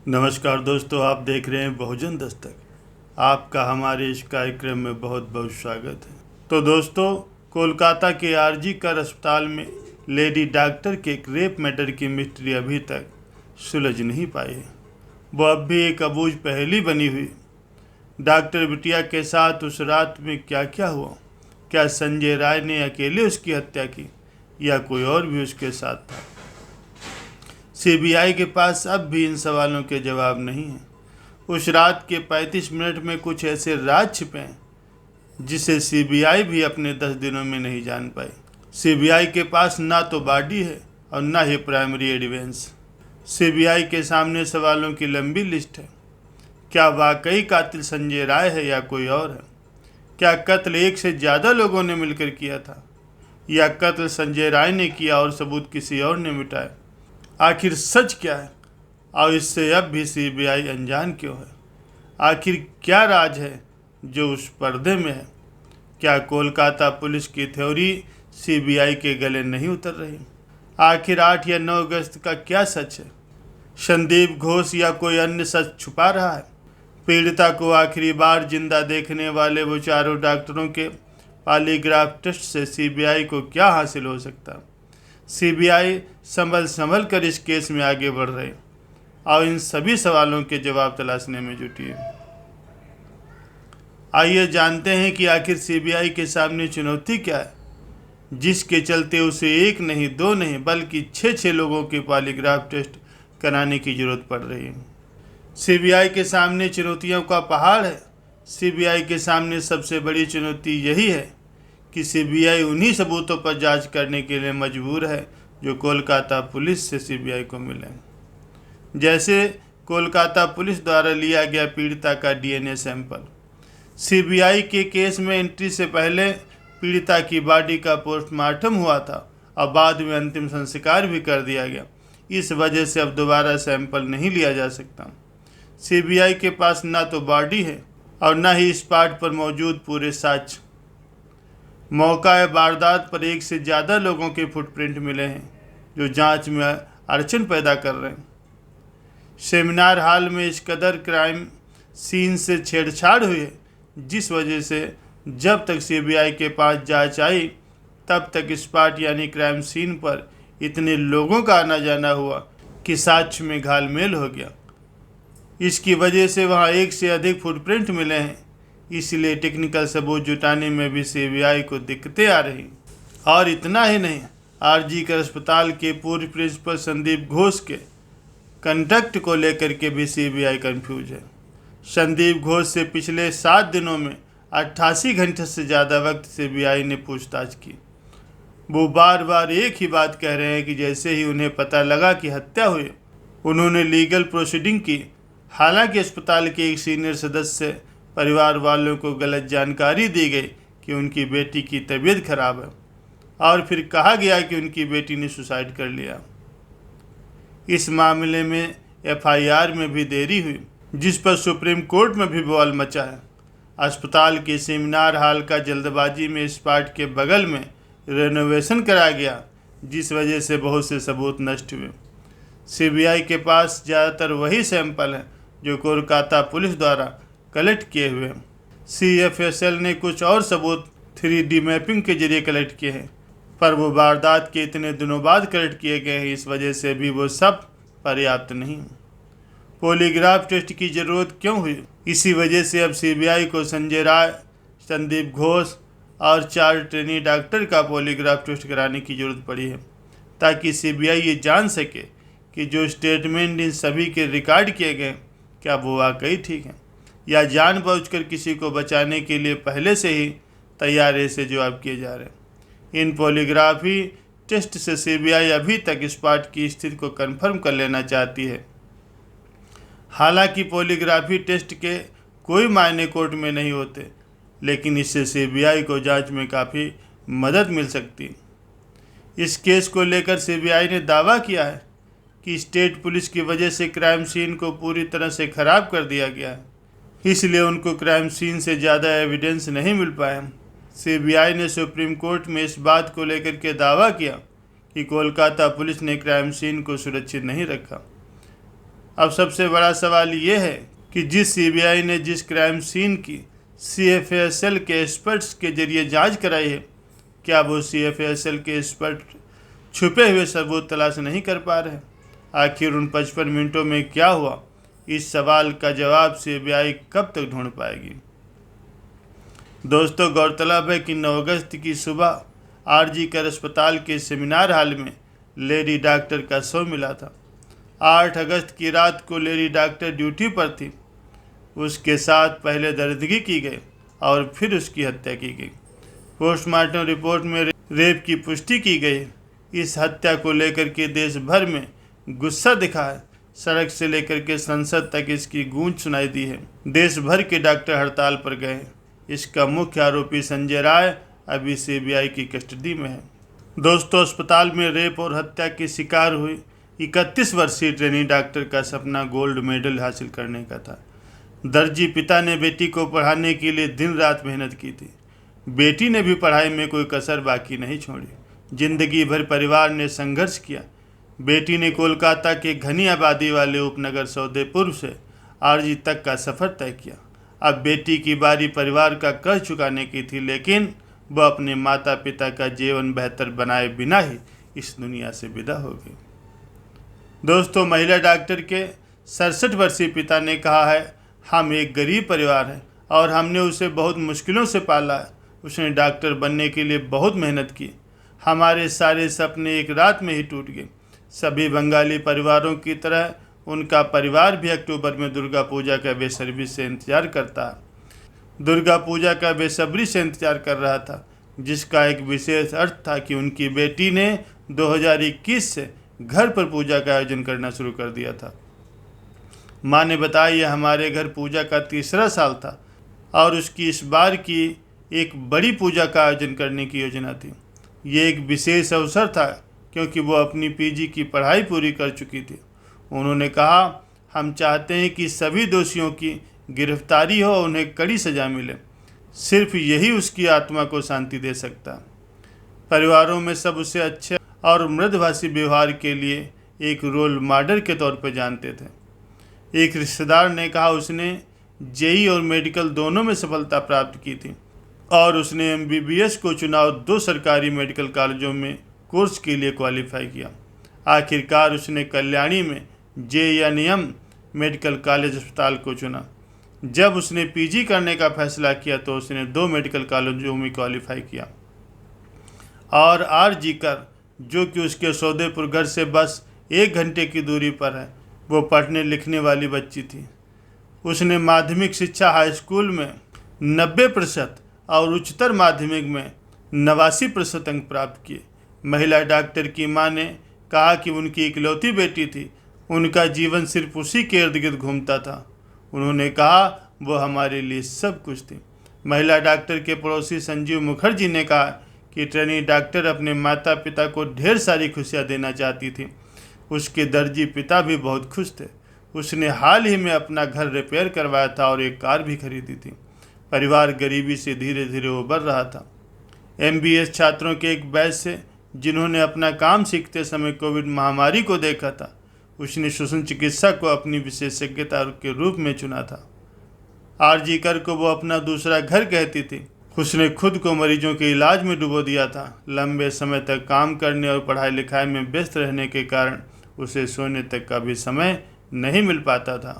नमस्कार दोस्तों, आप देख रहे हैं बहुजन दस्तक। आपका हमारे इस कार्यक्रम में बहुत बहुत स्वागत है। तो दोस्तों, कोलकाता के आरजी कर अस्पताल में लेडी डॉक्टर के एक रेप मैटर की मिस्ट्री अभी तक सुलझ नहीं पाई है। वो अब भी एक अबूझ पहेली बनी हुई। डॉक्टर बिटिया के साथ उस रात में क्या क्या हुआ? क्या संजय राय ने अकेले उसकी हत्या की या कोई और भी उसके साथ था? सीबीआई के पास अब भी इन सवालों के जवाब नहीं हैं। उस रात के 35 मिनट में कुछ ऐसे राज छिपे हैं जिसे सीबीआई भी अपने 10 दिनों में नहीं जान पाई। सीबीआई के पास ना तो बॉडी है और ना ही प्राइमरी एविडेंस। सीबीआई के सामने सवालों की लंबी लिस्ट है। क्या वाकई कातिल संजय राय है या कोई और है? क्या कत्ल एक से ज़्यादा लोगों ने मिलकर किया था या कत्ल संजय राय ने किया और सबूत किसी और ने मिटाया? आखिर सच क्या है और इससे अब भी सीबीआई अनजान क्यों है? आखिर क्या राज है जो उस पर्दे में है? क्या कोलकाता पुलिस की थ्योरी सीबीआई के गले नहीं उतर रही? आखिर 8 या 9 अगस्त का क्या सच है? संदीप घोष या कोई अन्य सच छुपा रहा है? पीड़िता को आखिरी बार जिंदा देखने वाले वो चारों डॉक्टरों के पॉलीग्राफ टेस्ट से सीबीआई को क्या हासिल हो सकता? सीबीआई संभल कर इस केस में आगे बढ़ रही और इन सभी सवालों के जवाब तलाशने में जुटी है। आइए जानते हैं कि आखिर सीबीआई के सामने चुनौती क्या है, जिसके चलते उसे एक नहीं, दो नहीं, बल्कि 6 लोगों के पॉलीग्राफ टेस्ट कराने की जरूरत पड़ रही है। सीबीआई के सामने चुनौतियों का पहाड़ है। सीबीआई के सामने सबसे बड़ी चुनौती यही है कि सीबीआई उन्हीं सबूतों पर जांच करने के लिए मजबूर है जो कोलकाता पुलिस से सीबीआई को मिले। जैसे कोलकाता पुलिस द्वारा लिया गया पीड़िता का डीएनए सैंपल। सीबीआई के केस में एंट्री से पहले पीड़िता की बॉडी का पोस्टमार्टम हुआ था और बाद में अंतिम संस्कार भी कर दिया गया। इस वजह से अब दोबारा सैंपल नहीं लिया जा सकता। सीबीआई के पास ना तो बॉडी है और ना ही स्पॉट पर मौजूद पूरे साक्ष्य। मौका वारदात पर 1 से ज़्यादा लोगों के फुटप्रिंट मिले हैं जो जांच में अड़चन पैदा कर रहे हैं। सेमिनार हॉल में इस कदर क्राइम सीन से छेड़छाड़ हुई है जिस वजह से जब तक सीबीआई के पास जांच आई तब तक स्पॉट यानी क्राइम सीन पर इतने लोगों का आना जाना हुआ कि साक्ष्य में घालमेल हो गया। इसकी वजह से वहाँ 1 से अधिक फुटप्रिंट मिले हैं। इसलिए टेक्निकल सबूत जुटाने में भी सीबीआई को दिक्कतें आ रही। और इतना ही नहीं, आरजी कर अस्पताल के पूर्व प्रिंसिपल संदीप घोष के कंडक्ट को लेकर के भी सीबीआई कंफ्यूज है। संदीप घोष से पिछले 7 दिनों में 88 घंटे से ज़्यादा वक्त सीबीआई ने पूछताछ की। वो बार बार एक ही बात कह रहे हैं कि जैसे ही उन्हें पता लगा कि हत्या हुई उन्होंने लीगल प्रोसीडिंग की। हालांकि अस्पताल के एक सीनियर सदस्य परिवार वालों को गलत जानकारी दी गई कि उनकी बेटी की तबीयत खराब है और फिर कहा गया कि उनकी बेटी ने सुसाइड कर लिया। इस मामले में एफआईआर में भी देरी हुई जिस पर सुप्रीम कोर्ट में भी बवाल मचा है। अस्पताल के सेमिनार हॉल का जल्दबाजी में स्पॉट के बगल में रेनोवेशन कराया गया जिस वजह से बहुत से सबूत नष्ट हुए। सीबीआई के पास ज़्यादातर वही सैंपल हैं जो कोलकाता पुलिस द्वारा कलेक्ट किए हुए हैं। सीएफएसएल ने कुछ और सबूत 3D मैपिंग के जरिए कलेक्ट किए हैं पर वो वारदात के इतने दिनों बाद कलेक्ट किए गए हैं, इस वजह से भी वो सब पर्याप्त नहीं। पॉलीग्राफ टेस्ट की ज़रूरत क्यों हुई? इसी वजह से अब सीबीआई को संजय राय, संदीप घोष और 4 ट्रेनी डॉक्टर का पॉलीग्राफ टेस्ट कराने की ज़रूरत पड़ी है ताकि सीबीआई ये जान सके कि जो स्टेटमेंट इन सभी के रिकॉर्ड किए गए क्या वो वाकई ठीक हैं या जानबूझकर किसी को बचाने के लिए पहले से ही तैयार ऐसे जवाब किए जा रहे हैं। इन पॉलीग्राफी टेस्ट से सीबीआई अभी तक स्पॉट की स्थिति को कंफर्म कर लेना चाहती है। हालांकि पॉलीग्राफी टेस्ट के कोई मायने कोर्ट में नहीं होते, लेकिन इससे सीबीआई को जांच में काफ़ी मदद मिल सकती है। इस केस को लेकर सीबीआई ने दावा किया है कि स्टेट पुलिस की वजह से क्राइम सीन को पूरी तरह से ख़राब कर दिया गया है, इसलिए उनको क्राइम सीन से ज़्यादा एविडेंस नहीं मिल पाया। सीबीआई ने सुप्रीम कोर्ट में इस बात को लेकर के दावा किया कि कोलकाता पुलिस ने क्राइम सीन को सुरक्षित नहीं रखा। अब सबसे बड़ा सवाल ये है कि जिस सीबीआई ने जिस क्राइम सीन की सीएफएसएल के एक्सपर्ट्स के जरिए जांच कराई है, क्या वो सीएफएसएल के एक्सपर्ट छुपे हुए सबूत तलाश नहीं कर पा रहे? आखिर उन 55 मिनटों में क्या हुआ? इस सवाल का जवाब सीबीआई कब तक ढूंढ पाएगी? दोस्तों, गौरतलब है कि 9 अगस्त की सुबह आरजी कर अस्पताल के सेमिनार हॉल में लेडी डॉक्टर का शव मिला था। 8 अगस्त की रात को लेडी डॉक्टर ड्यूटी पर थी। उसके साथ पहले दर्दगी की गई और फिर उसकी हत्या की गई। पोस्टमार्टम रिपोर्ट में रेप की पुष्टि की गई। इस हत्या को लेकर के देश भर में गुस्सा दिखा है। सड़क से लेकर के संसद तक इसकी गूंज सुनाई दी है। देश भर के डॉक्टर हड़ताल पर गए। इसका मुख्य आरोपी संजय राय अभी सीबीआई की कस्टडी में है। दोस्तों, अस्पताल में रेप और हत्या की शिकार हुई 31 वर्षीय ट्रेनी डॉक्टर का सपना गोल्ड मेडल हासिल करने का था। दर्जी पिता ने बेटी को पढ़ाने के लिए दिन रात मेहनत की थी। बेटी ने भी पढ़ाई में कोई कसर बाकी नहीं छोड़ी। जिंदगी भर परिवार ने संघर्ष किया। बेटी ने कोलकाता के घनी आबादी वाले उपनगर सौदेपुर से आरजी तक का सफ़र तय किया। अब बेटी की बारी परिवार का कर्ज चुकाने की थी, लेकिन वह अपने माता पिता का जीवन बेहतर बनाए बिना ही इस दुनिया से विदा हो गई। दोस्तों, महिला डॉक्टर के 67 वर्षीय पिता ने कहा है, हम एक गरीब परिवार हैं और हमने उसे बहुत मुश्किलों से पाला है। उसने डॉक्टर बनने के लिए बहुत मेहनत की। हमारे सारे सपने एक रात में ही टूट गए। सभी बंगाली परिवारों की तरह उनका परिवार भी अक्टूबर में दुर्गा पूजा का बेसब्री से इंतजार करता है। दुर्गा पूजा का बेसब्री से इंतजार कर रहा था, जिसका एक विशेष अर्थ था कि उनकी बेटी ने 2021 से घर पर पूजा का आयोजन करना शुरू कर दिया था। माँ ने बताया, यह हमारे घर पूजा का 3रा साल था और उसकी इस बार की एक बड़ी पूजा का आयोजन करने की योजना थी। ये एक विशेष अवसर था क्योंकि वो अपनी पीजी की पढ़ाई पूरी कर चुकी थी। उन्होंने कहा, हम चाहते हैं कि सभी दोषियों की गिरफ्तारी हो और उन्हें कड़ी सज़ा मिले। सिर्फ यही उसकी आत्मा को शांति दे सकता। परिवारों में सब उसे अच्छे और मृदुभाषी व्यवहार के लिए एक रोल मॉडल के तौर पर जानते थे। एक रिश्तेदार ने कहा, उसने जेई और मेडिकल दोनों में सफलता प्राप्त की थी और उसने एमबीबीएस को चुनाव 2 सरकारी मेडिकल कॉलेजों में कोर्स के लिए क्वालिफाई किया। आखिरकार उसने कल्याणी में जेएनएम मेडिकल कॉलेज अस्पताल को चुना। जब उसने पीजी करने का फैसला किया तो उसने 2 मेडिकल कॉलेजों में क्वालिफाई किया और आरजी कर, जो कि उसके सौदेपुर घर से बस 1 घंटे की दूरी पर है, वो पढ़ने लिखने वाली बच्ची थी। उसने माध्यमिक शिक्षा हाई स्कूल में 90% और उच्चतर माध्यमिक में 89% अंक प्राप्त किए। महिला डॉक्टर की मां ने कहा कि उनकी इकलौती बेटी थी। उनका जीवन सिर्फ उसी के इर्द गिर्द घूमता था। उन्होंने कहा, वो हमारे लिए सब कुछ थी। महिला डॉक्टर के पड़ोसी संजीव मुखर्जी ने कहा कि ट्रेनी डॉक्टर अपने माता पिता को ढेर सारी खुशियां देना चाहती थी। उसके दर्जी पिता भी बहुत खुश थे। उसने हाल ही में अपना घर रिपेयर करवाया था और एक कार भी खरीदी थी। परिवार गरीबी से धीरे धीरे उबर रहा था। एमबीएस छात्रों के एक बैच से, जिन्होंने अपना काम सीखते समय कोविड महामारी को देखा था, उसने श्वसन चिकित्सा को अपनी विशेषज्ञता के रूप में चुना था। आरजी कर को वो अपना दूसरा घर कहती थी। उसने खुद को मरीजों के इलाज में डुबो दिया था। लंबे समय तक काम करने और पढ़ाई लिखाई में व्यस्त रहने के कारण उसे सोने तक का भी समय नहीं मिल पाता था।